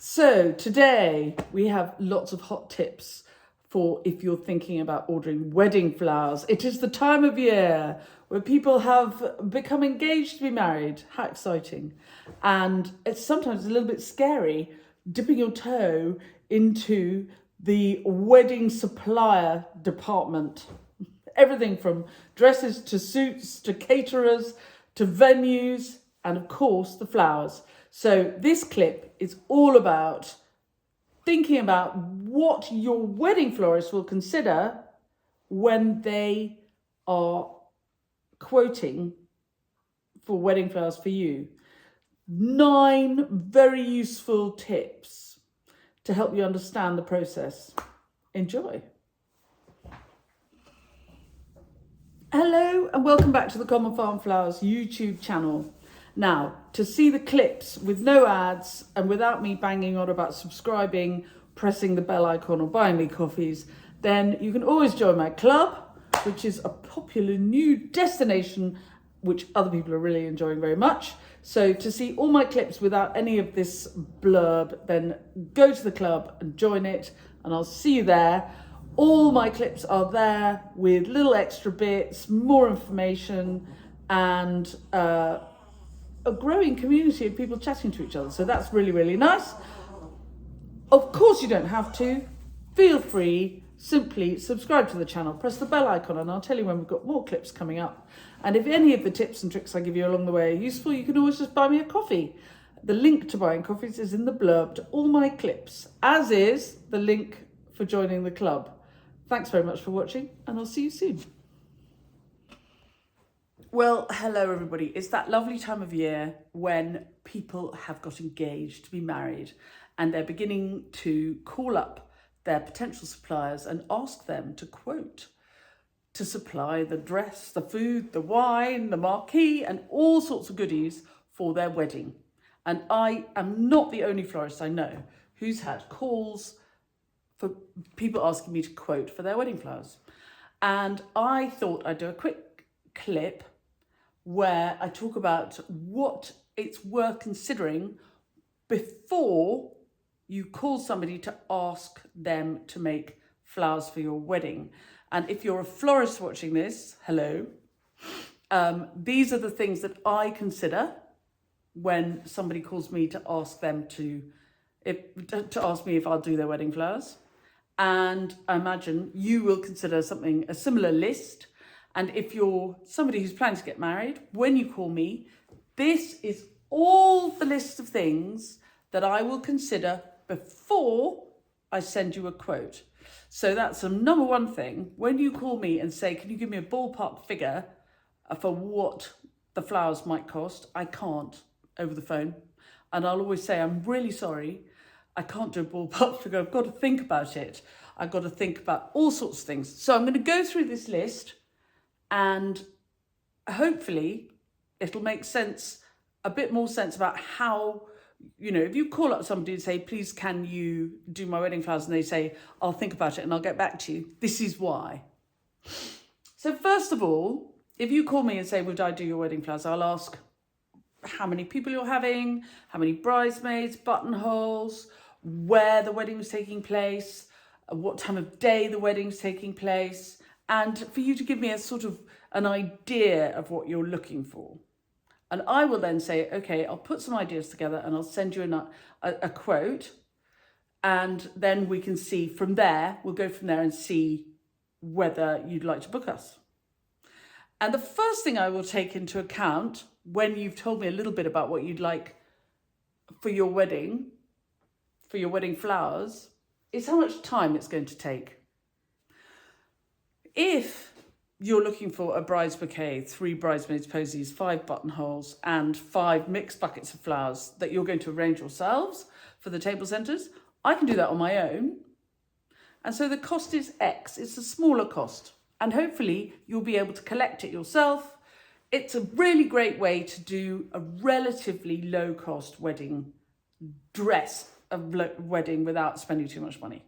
So today we have lots of hot tips for if you're thinking about ordering wedding flowers. It is the time of year where people have become engaged to be married. How exciting. And it's sometimes a little bit scary dipping your toe into the wedding supplier department. Everything from dresses to suits to caterers to venues and of course the flowers. So this clip is all about thinking about what your wedding florist will consider when they are quoting for wedding flowers for you. 9 very useful tips to help you understand the process. Enjoy. Hello and welcome back to the Common Farm Flowers YouTube channel. Now, to see the clips with no ads and without me banging on about subscribing, pressing the bell icon or buying me coffees, then you can always join my club, which is a popular new destination which other people are really enjoying very much. So to see all my clips without any of this blurb, then go to the club and join it and I'll see you there. All my clips are there with little extra bits, more information and a growing community of people chatting to each other. So that's really, really nice. Of course you don't have to. Feel free, simply subscribe to the channel, press the bell icon and I'll tell you when we've got more clips coming up. And if any of the tips and tricks I give you along the way are useful, you can always just buy me a coffee. The link to buying coffees is in the blurb to all my clips, as is the link for joining the club. Thanks very much for watching and I'll see you soon. Well, hello everybody. It's that lovely time of year when people have got engaged to be married and they're beginning to call up their potential suppliers and ask them to quote to supply the dress, the food, the wine, the marquee and all sorts of goodies for their wedding. And I am not the only florist I know who's had calls for people asking me to quote for their wedding flowers. And I thought I'd do a quick clip where I talk about what it's worth considering before you call somebody to ask them to make flowers for your wedding. And if you're a florist watching this, hello, these are the things that I consider when somebody calls me to ask them to ask me if I'll do their wedding flowers. And I imagine you will consider a similar list. And if you're somebody who's planning to get married, when you call me, this is all the list of things that I will consider before I send you a quote. So that's the number one thing. When you call me and say, can you give me a ballpark figure for what the flowers might cost? I can't over the phone. And I'll always say, I'm really sorry. I can't do a ballpark figure. I've got to think about it. I've got to think about all sorts of things. So I'm going to go through this list and hopefully it'll make sense, a bit more sense about how, if you call up somebody and say, please, can you do my wedding flowers? And they say, I'll think about it and I'll get back to you. This is why. So first of all, if you call me and say, would I do your wedding flowers? I'll ask how many people you're having, how many bridesmaids, buttonholes, where the wedding was taking place, what time of day the wedding's taking place, and for you to give me a sort of an idea of what you're looking for. And I will then say, okay, I'll put some ideas together and I'll send you a quote. And then we can see from there, we'll go from there and see whether you'd like to book us. And the first thing I will take into account when you've told me a little bit about what you'd like for your wedding flowers, is how much time it's going to take. If you're looking for a bride's bouquet, 3 bridesmaids posies, 5 buttonholes, and 5 mixed buckets of flowers that you're going to arrange yourselves for the table centres, I can do that on my own. And so the cost is X. It's a smaller cost. And hopefully you'll be able to collect it yourself. It's a really great way to do a relatively low cost wedding without spending too much money.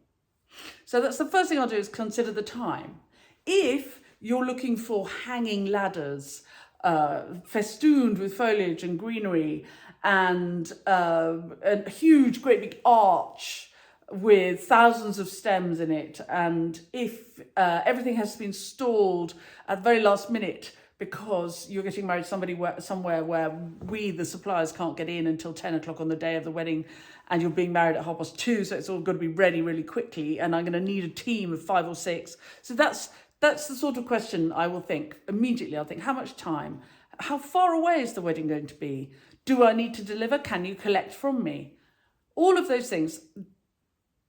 So that's the first thing I'll do, is consider the time. If you're looking for hanging ladders, festooned with foliage and greenery, and a huge, great big arch with thousands of stems in it. And if everything has to be installed at the very last minute because you're getting married somewhere where we, the suppliers, can't get in until 10 o'clock on the day of the wedding, and you're being married at 2:30, so it's all got to be ready really quickly, and I'm going to need a team of 5 or 6. So that's the sort of question I will think immediately. I'll think, how much time? How far away is the wedding going to be? Do I need to deliver? Can you collect from me? All of those things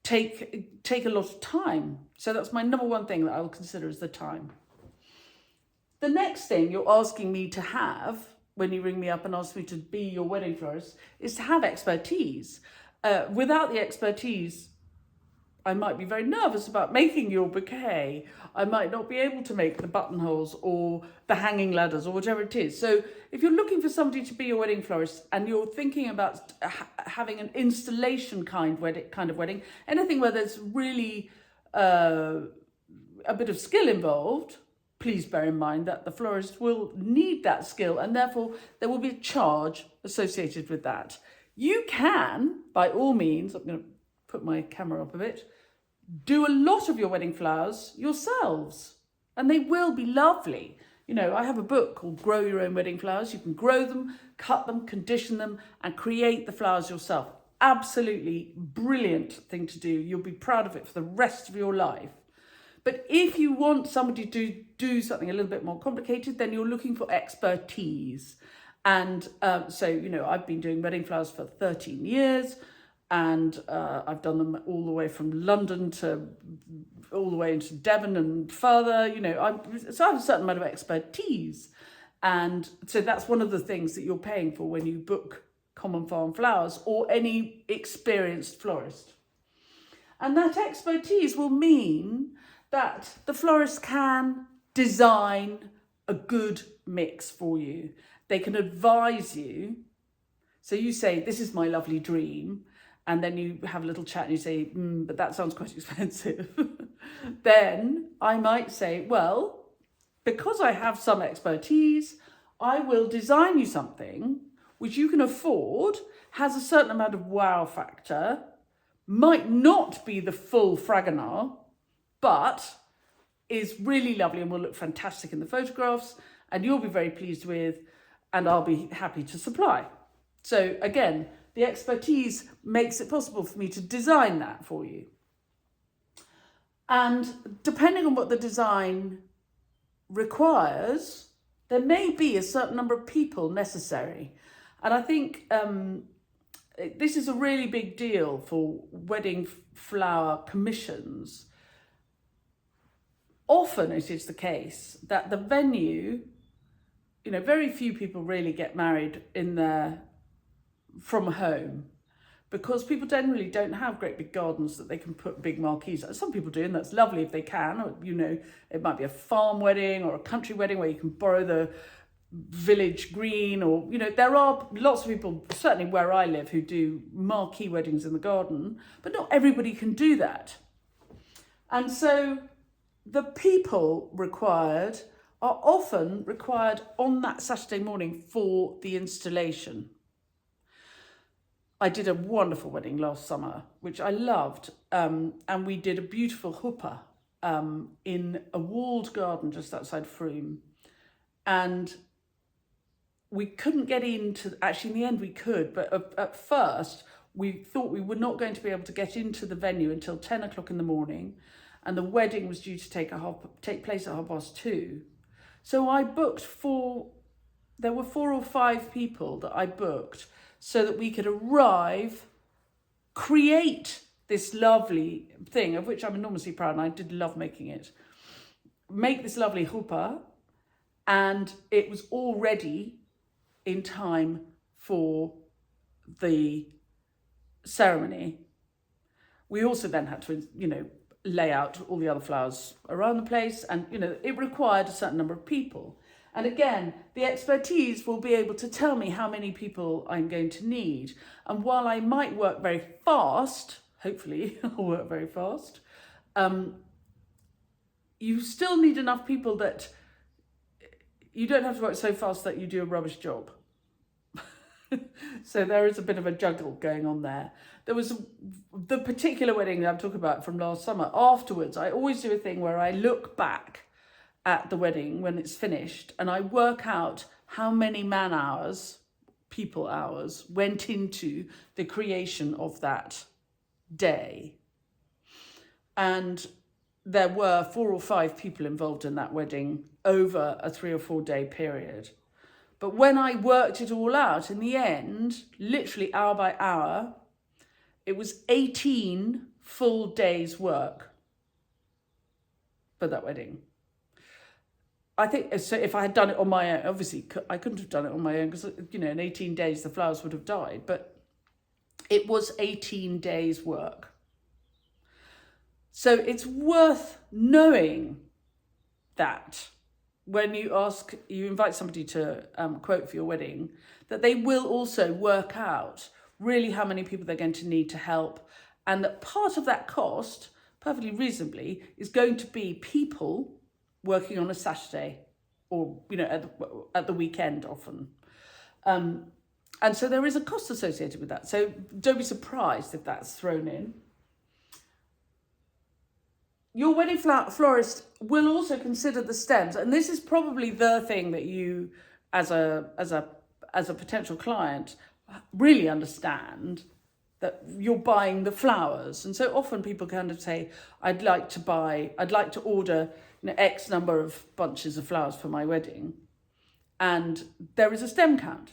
take a lot of time. So that's my number one thing that I will consider is the time. The next thing you're asking me to have when you ring me up and ask me to be your wedding florist is to have expertise. Without the expertise, I might be very nervous about making your bouquet. I might not be able to make the buttonholes or the hanging ladders or whatever it is. So if you're looking for somebody to be your wedding florist and you're thinking about having an installation kind of wedding, anything where there's really a bit of skill involved, please bear in mind that the florist will need that skill, and therefore there will be a charge associated with that. You can, by all means, I'm going to put my camera up a bit, do a lot of your wedding flowers yourselves, and they will be lovely. You know, I have a book called Grow Your Own Wedding Flowers. You can grow them, cut them, condition them, and create the flowers yourself. Absolutely brilliant thing to do. You'll be proud of it for the rest of your life. But if you want somebody to do something a little bit more complicated, then you're looking for expertise. And so, you know, I've been doing wedding flowers for 13 years. And I've done them all the way from London to all the way into Devon and further, you know, so I have a certain amount of expertise. And so that's one of the things that you're paying for when you book Common Farm Flowers or any experienced florist. And that expertise will mean that the florist can design a good mix for you. They can advise you. So you say, this is my lovely dream. And then you have a little chat and you say, but that sounds quite expensive. Then I might say, well, because I have some expertise, I will design you something which you can afford, has a certain amount of wow factor, might not be the full Fragonard, but is really lovely and will look fantastic in the photographs, and you'll be very pleased with, and I'll be happy to supply. So again, the expertise makes it possible for me to design that for you. And depending on what the design requires, there may be a certain number of people necessary. And I think this is a really big deal for wedding flower commissions. Often it is the case that the venue, you know, very few people really get married from home, because people generally don't have great big gardens that they can put big marquees. Some people do, and that's lovely if they can. Or, you know, it might be a farm wedding or a country wedding where you can borrow the village green, or, you know, there are lots of people, certainly where I live, who do marquee weddings in the garden, but not everybody can do that. And so the people required are often required on that Saturday morning for the installation. I did a wonderful wedding last summer, which I loved, and we did a beautiful chuppah in a walled garden just outside Frome. And we couldn't get into, actually in the end we could, but at first we thought we were not going to be able to get into the venue until 10 o'clock in the morning, and the wedding was due to take place at 2:30. So I booked there were 4 or 5 people that I booked so that we could arrive, create this lovely thing, of which I'm enormously proud, and I did love making it, make this lovely chuppah, and it was all ready in time for the ceremony. We also then had to, you know, lay out all the other flowers around the place, and, you know, it required a certain number of people. And again, the expertise will be able to tell me how many people I'm going to need. And while I might work very fast, hopefully I'll work very fast, you still need enough people that you don't have to work so fast that you do a rubbish job. So there is a bit of a juggle going on there. There was the particular wedding that I'm talking about from last summer. Afterwards, I always do a thing where I look back at the wedding when it's finished and I work out how many man hours, people hours, went into the creation of that day. And there were 4 or 5 people involved in that wedding over a 3 or 4 day period. But when I worked it all out, in the end, literally hour by hour, it was 18 full days' work for that wedding. I think, so if I had done it on my own, obviously I couldn't have done it on my own because, in 18 days the flowers would have died, but it was 18 days' work. So it's worth knowing that when you invite somebody to quote for your wedding, that they will also work out really how many people they're going to need to help, and that part of that cost, perfectly reasonably, is going to be people working on a Saturday or, at the weekend often. And so there is a cost associated with that. So don't be surprised if that's thrown in. Your wedding florist will also consider the stems, and this is probably the thing that you, as a potential client, really understand, that you're buying the flowers. And so often people kind of say, I'd like to order X number of bunches of flowers for my wedding, and there is a stem count.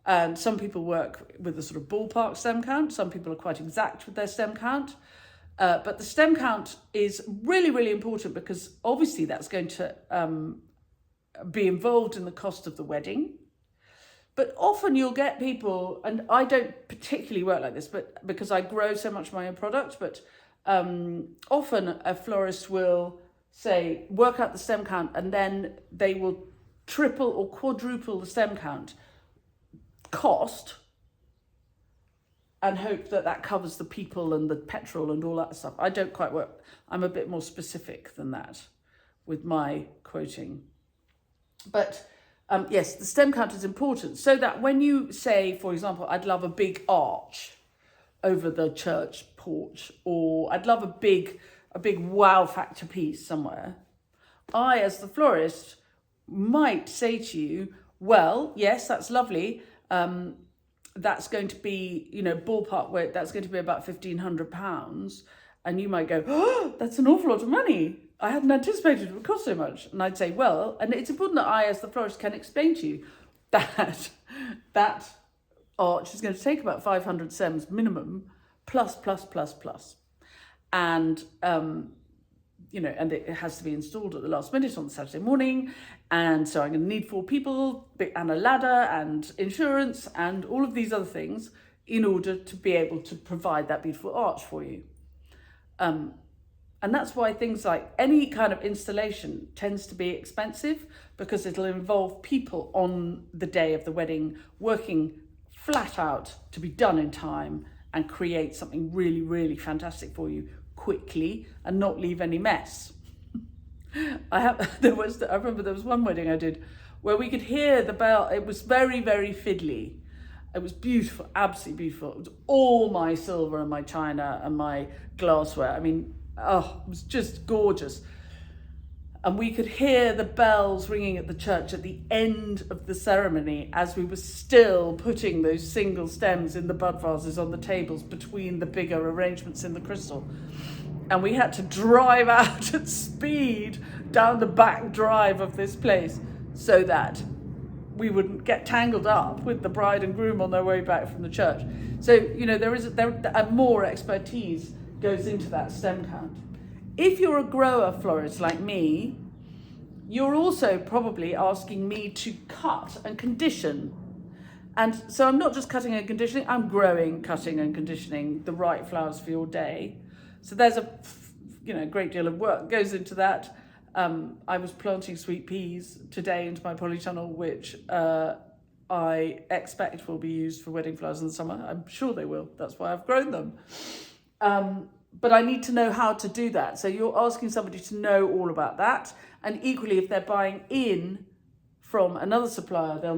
And some people work with a sort of ballpark stem count. Some people are quite exact with their stem count. But the stem count is really, really important because obviously that's going to be involved in the cost of the wedding. But often you'll get people, and I don't particularly work like this, but because I grow so much of my own product, but often a florist will say, work out the stem count, and then they will triple or quadruple the stem count cost and hope that that covers the people and the petrol and all that stuff. I don't quite work. I'm a bit more specific than that with my quoting. But yes, the stem count is important so that when you say, for example, I'd love a big arch over the church porch, or I'd love a big wow factor piece somewhere, I, as the florist, might say to you, well, yes, that's lovely. That's going to be, ballpark weight, that's going to be about £1,500. And you might go, oh, that's an awful lot of money. I hadn't anticipated it would cost so much. And I'd say, well, and it's important that I, as the florist, can explain to you that that arch is going to take about 500 stems minimum, plus. And, and it has to be installed at the last minute on the Saturday morning. And so I'm going to need 4 people and a ladder and insurance and all of these other things in order to be able to provide that beautiful arch for you. And that's why things like any kind of installation tends to be expensive, because it'll involve people on the day of the wedding working flat out to be done in time and create something really, really fantastic for you quickly and not leave any mess. I remember there was one wedding I did where we could hear the bell. It was very, very fiddly. It was beautiful, absolutely beautiful. It was all my silver and my china and my glassware. I mean, it was just gorgeous. And we could hear the bells ringing at the church at the end of the ceremony as we were still putting those single stems in the bud vases on the tables between the bigger arrangements in the crystal. And we had to drive out at speed down the back drive of this place so that we wouldn't get tangled up with the bride and groom on their way back from the church. So, there more expertise goes into that stem count. If you're a grower florist like me, you're also probably asking me to cut and condition. And so I'm not just cutting and conditioning, I'm growing, cutting and conditioning the right flowers for your day. So there's a great deal of work goes into that. I was planting sweet peas today into my polytunnel, which I expect will be used for wedding flowers in the summer. I'm sure they will. That's why I've grown them. But I need to know how to do that. So you're asking somebody to know all about that. And equally, if they're buying in from another supplier, they'll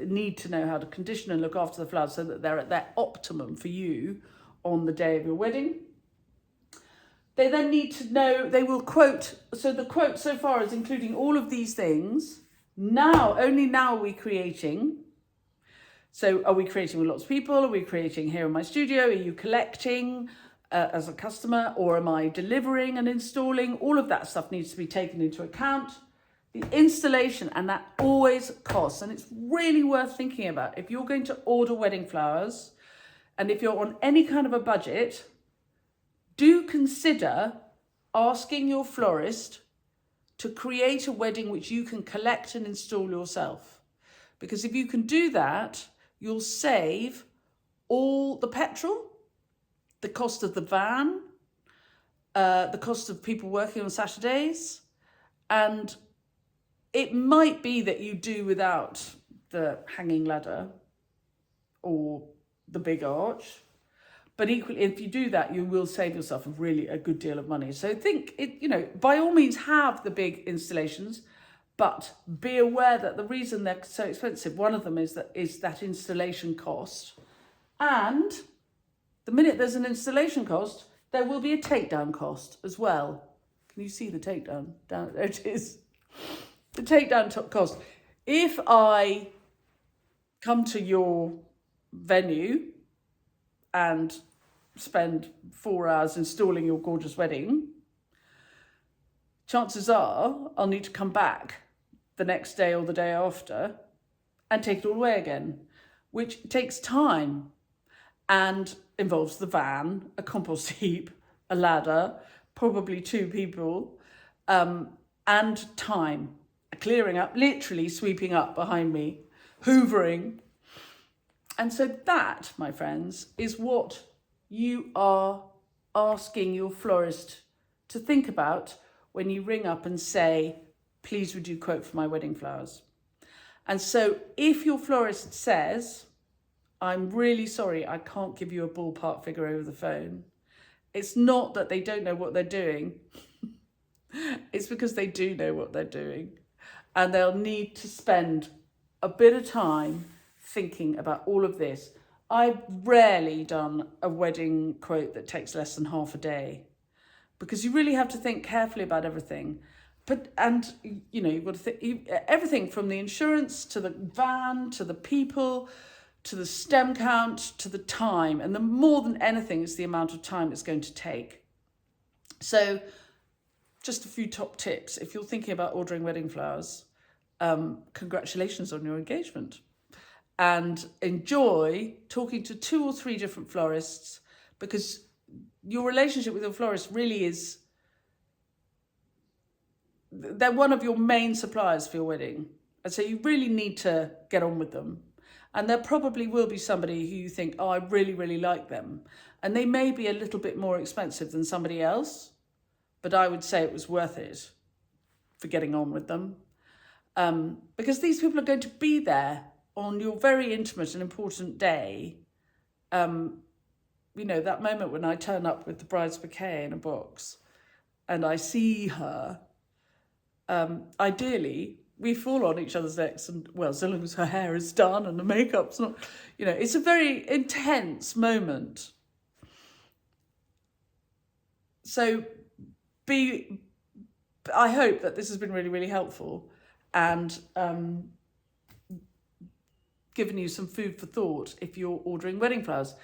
need to know how to condition and look after the flowers so that they're at their optimum for you on the day of your wedding. They then need to know, they will quote, so the quote so far is including all of these things. Only now are we creating. So are we creating with lots of people? Are we creating here in my studio? Are you collecting as a customer? Or am I delivering and installing? All of that stuff needs to be taken into account. The installation, and that always costs. And it's really worth thinking about. If you're going to order wedding flowers, and if you're on any kind of a budget, do consider asking your florist to create a wedding which you can collect and install yourself. Because if you can do that, you'll save all the petrol, the cost of the van, the cost of people working on Saturdays, and it might be that you do without the hanging ladder or the big arch, but equally, if you do that, you will save yourself a good deal of money. So think, by all means have the big installations, but be aware that the reason they're so expensive, one of them is that installation cost. And the minute there's an installation cost, there will be a takedown cost as well. Can you see the takedown? Down there it is. The takedown cost. If I come to your venue and spend 4 hours installing your gorgeous wedding, chances are I'll need to come back the next day or the day after and take it all away again, which takes time and involves the van, a compost heap, a ladder, probably 2 people, and time. Clearing up, literally sweeping up behind me, hoovering. And so that, my friends, is what you are asking your florist to think about when you ring up and say, please would you quote for my wedding flowers? And so if your florist says, I'm really sorry, I can't give you a ballpark figure over the phone, it's not that they don't know what they're doing. It's because they do know what they're doing. And they'll need to spend a bit of time thinking about all of this. I've rarely done a wedding quote that takes less than half a day, because you really have to think carefully about everything. You've got to think everything from the insurance to the van, to the people, to the stem count, to the time. And the more than anything is the amount of time it's going to take. So just a few top tips. If you're thinking about ordering wedding flowers, congratulations on your engagement. And enjoy talking to 2 or 3 different florists, because your relationship with your florist really is, they're one of your main suppliers for your wedding. And so you really need to get on with them. And there probably will be somebody who you think, oh, I really, really like them. And they may be a little bit more expensive than somebody else, but I would say it was worth it for getting on with them. Because these people are going to be there on your very intimate and important day. That moment when I turn up with the bride's bouquet in a box and I see her, ideally, we fall on each other's necks and, well, so long as her hair is done and the makeup's not, it's a very intense moment. So I hope that this has been really, really helpful and given you some food for thought if you're ordering wedding flowers.